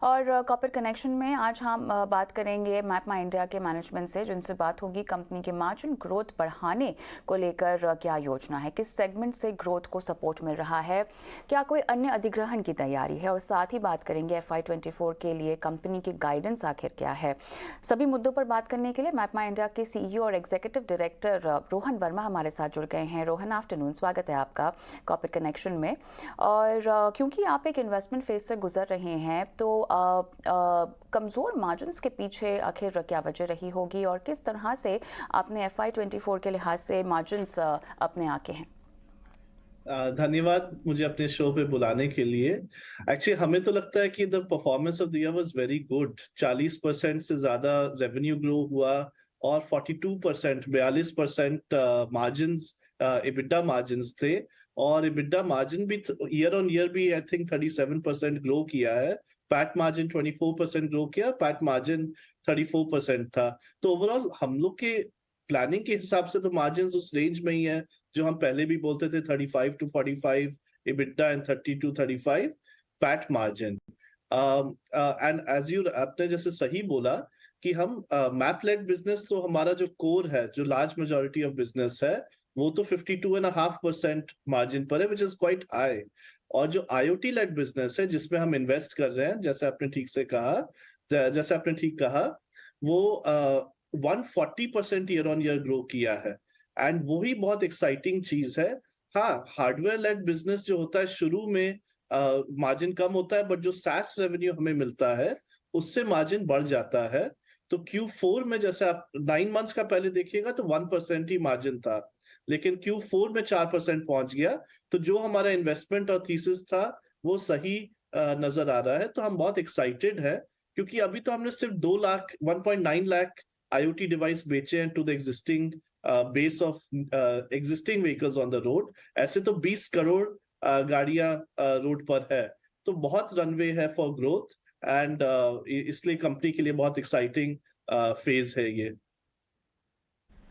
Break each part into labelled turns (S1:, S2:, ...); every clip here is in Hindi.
S1: और कॉर्पोरेट कनेक्शन में आज हम बात करेंगे मैप माई इंडिया के मैनेजमेंट से, जिनसे बात होगी कंपनी के मार्जिन ग्रोथ बढ़ाने को लेकर क्या योजना है, किस सेगमेंट से ग्रोथ को सपोर्ट मिल रहा है, क्या कोई अन्य अधिग्रहण की तैयारी है, और साथ ही बात करेंगे FY24 के लिए कंपनी की गाइडेंस आखिर क्या है। सभी मुद्दों पर बात करने के लिए मैप माई इंडिया के CEO और एग्जीक्यूटिव डायरेक्टर रोहन वर्मा हमारे साथ जुड़ गए हैं। रोहन, आफ्टरनून, स्वागत है आपका कॉर्पोरेट कनेक्शन में। और क्योंकि आप एक इन्वेस्टमेंट फेज से गुजर रहे हैं, तो कमज़ोर मार्जिन्स के पीछे आखिर क्या वजह रही होगी और किस तरह से आपने FY24 के लिहाज से मार्जिन्स अपने आके हैं।
S2: धन्यवाद मुझे अपने शो पे बुलाने के लिए। एक्चुअली हमें तो लगता है कि the performance of the year was very good. 40% से ज्यादा रेवेन्यू ग्रो हुआ और 42% 42% मार्जिन्स, इबिडा मार्जिन्स थे। और इबिडा मार्जिन भी ईयर ऑन ईयर भी आई थिंक 37% ग्रो किया है। पैट मार्जिन 24% ग्रो किया, पैट मार्जिन 34% था। तो ओवरऑल हम लोग के प्लानिंग के हिसाब से तो मार्जिन उस रेंज में ही है जो हम पहले भी बोलते थे, 35 to 45 EBITDA and 30 to 35 PAT margin. And as you आपने जैसे सही बोला कि हम मैप लेड बिजनेस, तो हमारा जो कोर है, जो लार्ज मेजोरिटी ऑफ बिजनेस है, वो तो 52.5% मार्जिन पर है, विच इज क्वाइट हाई। और जो IoT लेड बिजनेस है जिसमें हम इन्वेस्ट कर रहे हैं, जैसे आपने ठीक से कहा, जैसे आपने ठीक कहा, वो 140% ईयर ऑन ईयर ग्रो किया है। एंड वही बहुत एक्साइटिंग चीज है। हाँ, हार्डवेयर लेड बिजनेस जो होता है शुरू में मार्जिन कम होता है, बट जो SaaS रेवेन्यू हमें मिलता है उससे मार्जिन बढ़ जाता है। तो Q4 में जैसे आप 9 मंथ्स का पहले देखिएगा तो 1% ही मार्जिन था, लेकिन Q4 में 4% पहुंच गया। तो जो हमारा इन्वेस्टमेंट और थीसिस था वो सही नजर आ रहा है। तो हम बहुत एक्साइटेड है, क्योंकि अभी तो हमने सिर्फ 2 लाख 1.9 लाख IoT डिवाइस बेचे हैं to the existing base of existing vehicles on the road. ऐसे तो 20 करोड़ गाड़ियां रोड पर है। तो बहुत रनवे है फॉर ग्रोथ। एंड इसलिए कंपनी के लिए बहुत एक्साइटिंग फेज है ये।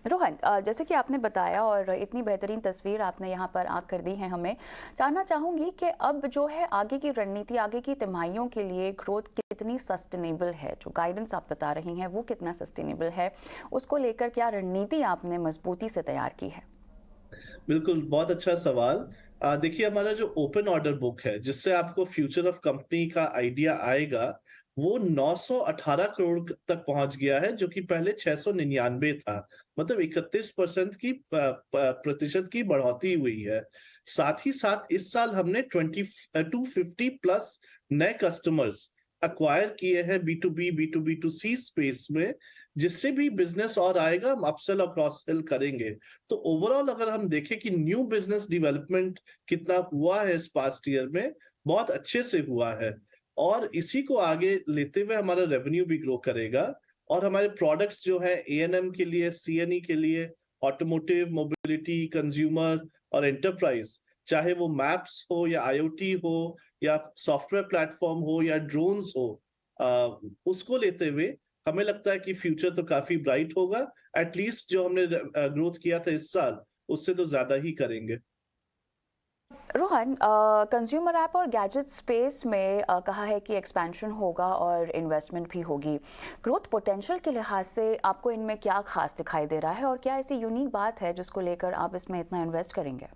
S1: रोहन, जैसे कि आपने बताया और इतनी बेहतरीन तस्वीर आपने यहाँ पर आँख कर दी है हमें, जानना चाहूँगी कि अब जो है आगे की रणनीति, आगे की तिमाहियों के लिए ग्रोथ कितनी सस्टेनेबल है, जो गाइडेंस आप बता रही हैं वो कितना सस्टेनेबल है, उसको लेकर क्या रणनीति आपने मजबूती से तैयार की है।
S2: बिल्कुल, बहुत अच्छा सवाल। देखिए, हमारा जो ओपन ऑर्डर बुक है जिससे आपको फ्यूचर ऑफ कंपनी का आइडिया आएगा, वो 918 करोड़ तक पहुंच गया है, जो कि पहले 699 था। मतलब 31% की प्रतिशत की बढ़ोतरी हुई है। साथ ही साथ इस साल हमने 250 प्लस नए कस्टमर्स अक्वायर किए हैं B2B, B2B2C स्पेस में, जिससे भी बिजनेस और आएगा, हम अपसेल और क्रॉस सेल करेंगे। तो ओवरऑल अगर हम देखें कि न्यू बिजनेस डेवलपमेंट कितना हुआ है इस पास्ट ईयर में, बहुत अच्छे से हुआ है। और इसी को आगे लेते हुए हमारा रेवेन्यू भी ग्रो करेगा। और हमारे प्रोडक्ट्स जो है A&M के लिए, CNE के लिए, ऑटोमोटिव, मोबिलिटी, कंज्यूमर और एंटरप्राइज, चाहे वो मैप्स हो या IoT हो या सॉफ्टवेयर प्लेटफॉर्म हो या ड्रोन्स हो, उसको लेते हुए हमें लगता है कि फ्यूचर तो काफी ब्राइट होगा। एटलीस्ट जो हमने ग्रोथ किया था इस साल, उससे तो ज्यादा ही करेंगे।
S1: रोहन, कंज्यूमर ऐप और गैजेट स्पेस में कहा है कि एक्सपेंशन होगा और इन्वेस्टमेंट भी होगी। ग्रोथ पोटेंशियल के लिहाज से आपको इनमें क्या खास दिखाई दे रहा है और क्या ऐसी यूनिक बात है जिसको लेकर आप इसमें इतना इन्वेस्ट करेंगे।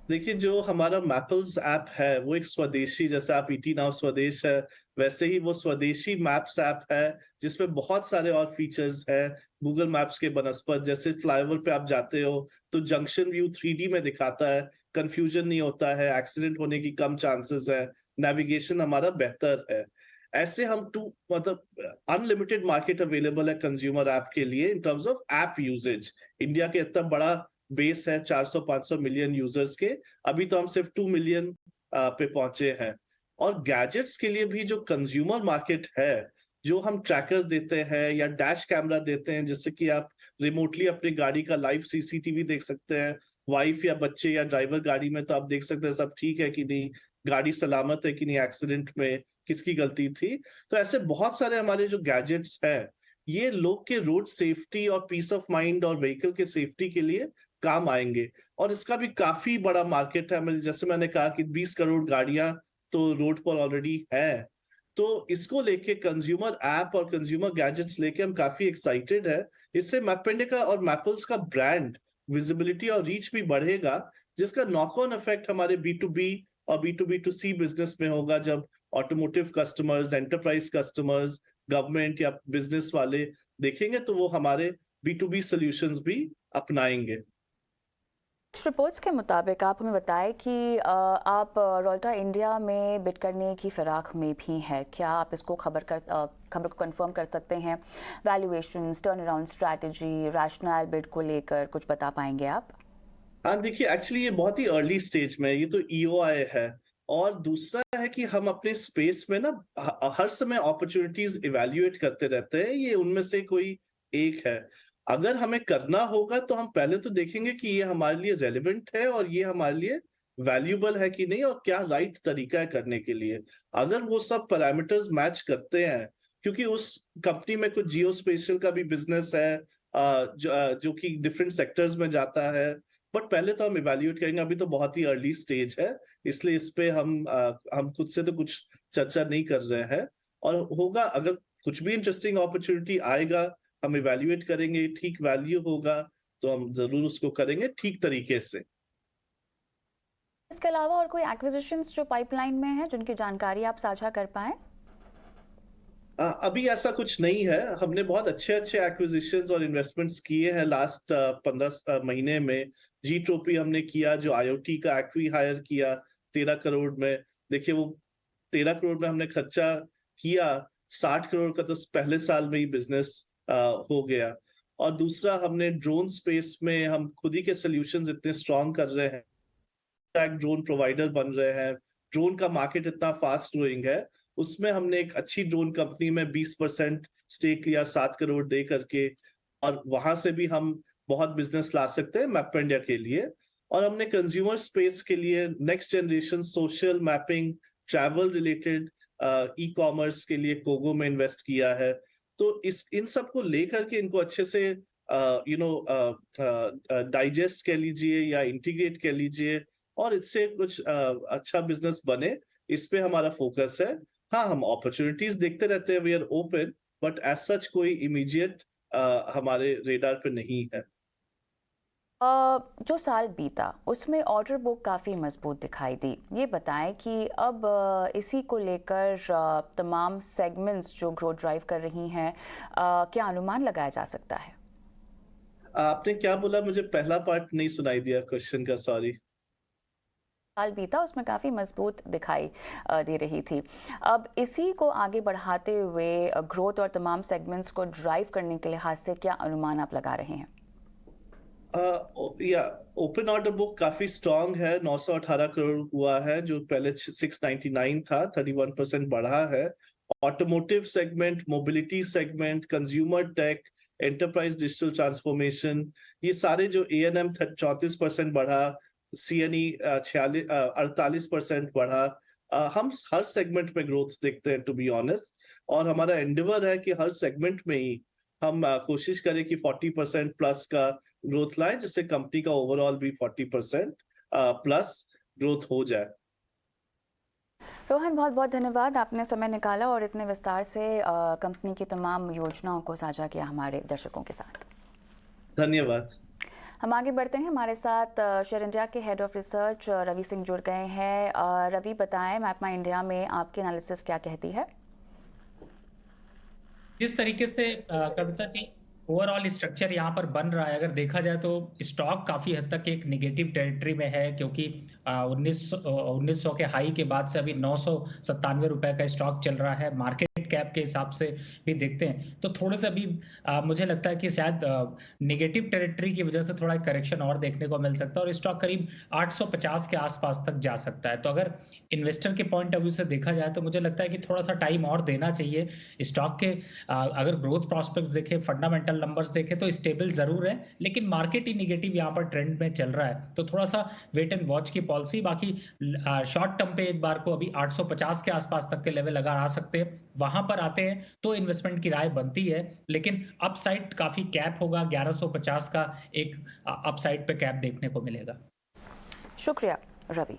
S2: देखिए, जो हमारा मैपल्स ऐप है वो एक स्वदेशी, जैसे आप ईटी नाउ स्वदेश है, वैसे ही वो स्वदेशी मैप्स ऐप है, जिसमें बहुत सारे और फीचर्स है गूगल मैप्स के बनस्पत। जैसे फ्लाईओवर पे आप जाते हो तो जंक्शन व्यू 3D में दिखाता है, कंफ्यूजन नहीं होता है, एक्सीडेंट होने की कम चांसेस है, नेविगेशन हमारा बेहतर है। ऐसे हम टू मतलब अनलिमिटेड मार्केट अवेलेबल है कंज्यूमर ऐप के लिए in terms of app usages. India के इतना बड़ा बेस है, 400-500 मिलियन यूजर्स के। अभी तो हम सिर्फ 2 मिलियन पे पहुंचे हैं। और गैजेट्स के लिए भी जो कंज्यूमर मार्केट है, जो हम ट्रैकर देते हैं या डैश कैमरा देते हैं, जिससे कि आप रिमोटली अपनी गाड़ी का लाइव CCTV देख सकते हैं, वाइफ या बच्चे या ड्राइवर गाड़ी में, तो आप देख सकते हैं सब ठीक है कि नहीं, गाड़ी सलामत है कि नहीं, एक्सीडेंट में किसकी गलती थी। तो ऐसे बहुत सारे हमारे जो गैजेट्स हैं, ये लोग के रोड सेफ्टी और पीस ऑफ माइंड और व्हीकल के सेफ्टी के लिए काम आएंगे। और इसका भी काफी बड़ा मार्केट है। जैसे मैंने कहा कि 20 करोड़ गाड़ियां तो रोड पर ऑलरेडी है। तो इसको लेके कंज्यूमर ऐप और कंज्यूमर गैजेट्स लेके हम काफी एक्साइटेड है। इससे मैपेंडिका और मैपल्स का ब्रांड विजिबिलिटी और रीच भी बढ़ेगा, जिसका नॉक ऑन इफेक्ट हमारे B2B और B2B2C बिजनेस में होगा, जब automotive customers, enterprise customers, government या बिजनेस वाले देखेंगे तो वो हमारे B2B सॉल्यूशंस भी अपनाएंगे।
S1: कुछ रिपोर्ट्स के मुताबिक आप हमें बताएं कि आप रोल्टा इंडिया में बिड करने की फिराक में भी है। क्या आप इसको खबर को कंफर्म कर सकते हैं? Valuations, turn around strategy, rational bid को लेकर कुछ बता पाएंगे आप?
S2: हाँ, देखिए एक्चुअली ये बहुत ही अर्ली स्टेज में है, ये तो EOI है। और दूसरा है कि हम अपने स्पेस में ना हर समय अपॉर्चुनिटीज इवैल्यूएट करते रहते हैं, ये उनमें से कोई एक है। अगर हमें करना होगा तो हम पहले तो देखेंगे कि ये हमारे लिए रेलेवेंट है और ये हमारे लिए वैल्यूएबल है कि नहीं, और क्या राइट तरीका है करने के लिए। अगर वो सब पैरामीटर्स मैच करते हैं, क्योंकि उस कंपनी में कुछ जियो स्पेशियल का भी बिजनेस है, जो कि डिफरेंट सेक्टर्स में जाता है, बट पहले तो हम इवैल्यूएट करेंगे। अभी तो बहुत ही अर्ली स्टेज है, इसलिए इस पे हम खुद से तो कुछ चर्चा नहीं कर रहे हैं। और होगा, अगर कुछ भी इंटरेस्टिंग अपॉर्चुनिटी आएगा, हम इवैल्यूएट करेंगे, ठीक वैल्यू होगा तो हम जरूर उसको करेंगे ठीक तरीके से।
S1: इसके अलावा और कोई एक्विजिशंस जो पाइपलाइन में है जिनकी जानकारी आप साझा कर पाएं?
S2: अभी ऐसा कुछ नहीं है। हमने बहुत अच्छे-अच्छे एक्विजिशंस और इन्वेस्टमेंट्स किए हैं लास्ट 15 महीने में। जीट्रोपी हमने किया, जो IoT का एक्वी हायर किया 13 करोड़ में। देखिए वो 13 करोड़ में हमने खर्चा किया, 60 करोड़ का तो पहले साल में ही बिजनेस हो गया। और दूसरा, हमने ड्रोन स्पेस में हम खुद ही के सॉल्यूशंस इतने स्ट्रॉन्ग कर रहे हैं, ड्रोन प्रोवाइडर बन रहे हैं। ड्रोन का मार्केट इतना फास्ट ग्रोइंग है, उसमें हमने एक अच्छी ड्रोन कंपनी में 20% स्टेक लिया 7 करोड़ दे करके, और वहां से भी हम बहुत बिजनेस ला सकते हैं मैपेंडिया के लिए। और हमने कंज्यूमर स्पेस के लिए next generation social mapping, travel related e-commerce के लिए कोगो में इन्वेस्ट किया है। तो इन सब को लेकर के इनको अच्छे से डाइजेस्ट कह लीजिए या इंटीग्रेट कह लीजिए, और इससे कुछ अच्छा बिजनेस बने, इस पे हमारा फोकस है। हाँ, हम अपॉर्चुनिटीज देखते रहते हैं, we are open, but as such कोई इमीडिएट हमारे रेडार पे नहीं है।
S1: जो साल बीता उसमें ऑर्डर बुक काफ़ी मजबूत दिखाई दी। ये बताएं कि अब इसी को लेकर तमाम सेगमेंट्स जो ग्रोथ ड्राइव कर रही हैं, क्या अनुमान लगाया जा सकता है?
S2: आपने क्या बोला? मुझे पहला पार्ट नहीं सुनाई दिया क्वेश्चन का, सॉरी।
S1: साल बीता उसमें काफ़ी मजबूत दिखाई दे रही थी। अब इसी को आगे बढ़ाते हुए ग्रोथ और तमाम सेगमेंट्स को ड्राइव करने के लिहाज से क्या अनुमान आप लगा रहे हैं?
S2: या ओपन ऑर्डर बुक काफी स्ट्रांग है, 918 करोड़ हुआ है, जो पहले 699 था, 31% बढ़ा है। Automotive segment, mobility segment, consumer tech, enterprise digital transformation, ये सारे जो A&M 34% बढ़ा, CNE 48% बढ़ा। हम हर सेगमेंट में ग्रोथ देखते हैं, टू बी ऑनेस्ट। और हमारा एंडेवर है कि हर सेगमेंट में ही हम कोशिश करें कि 40% प्लस का ग्रोथ लाए, जिससे कंपनी का ओवरऑल भी 40% प्लस ग्रोथ हो जाए।
S1: रोहन, बहुत बहुत धन्यवाद, आपने समय निकाला और इतने विस्तार से कंपनी की तमाम योजनाओं को साझा किया हमारे दर्शकों के साथ।
S2: धन्यवाद।
S1: हम आगे बढ़ते हैं। हमारे साथ शेयर इंडिया के head of research Ravi Singh जुड़ गए हैं। रवि, बताएं मैपमा इंडिया में आपकी एनालिसिस क्या कहती है?
S3: जिस तरीके से कविता जी ओवरऑल स्ट्रक्चर यहाँ पर बन रहा है, अगर देखा जाए तो स्टॉक काफी हद तक एक नेगेटिव टेरिटरी में है, क्योंकि 1900 के हाई के बाद से अभी 997 रुपए का स्टॉक चल रहा है। मार्केट कैप के हिसाब से भी देखते हैं तो थोड़े से अभी मुझे लगता है कि शायद नेगेटिव टेरिटरी की वजह से थोड़ा करेक्शन और देखने को मिल सकता है और स्टॉक करीब 850 के आसपास तक जा सकता है। तो अगर इन्वेस्टर के पॉइंट ऑफ व्यू से देखा जाए तो मुझे लगता है कि थोड़ा सा टाइम और देना चाहिए स्टॉक के। अगर ग्रोथ प्रॉस्पेक्ट्स देखें, फंडामेंटल नंबर्स देखें तो स्टेबल जरूर है, लेकिन मार्केट ही निगेटिव यहाँ पर ट्रेंड में चल रहा है, तो थोड़ा सा वेट एंड वॉच की पॉलिसी। बाकी शॉर्ट टर्म पे एक बार को अभी 850 के आसपास तक के लेवल अगर आ सकते हैं, वहां पर आते हैं तो इन्वेस्टमेंट की राय बनती है। लेकिन अपसाइड काफी कैप होगा, 1150 का एक अपसाइड पे कैप देखने को मिलेगा।
S1: शुक्रिया रवि।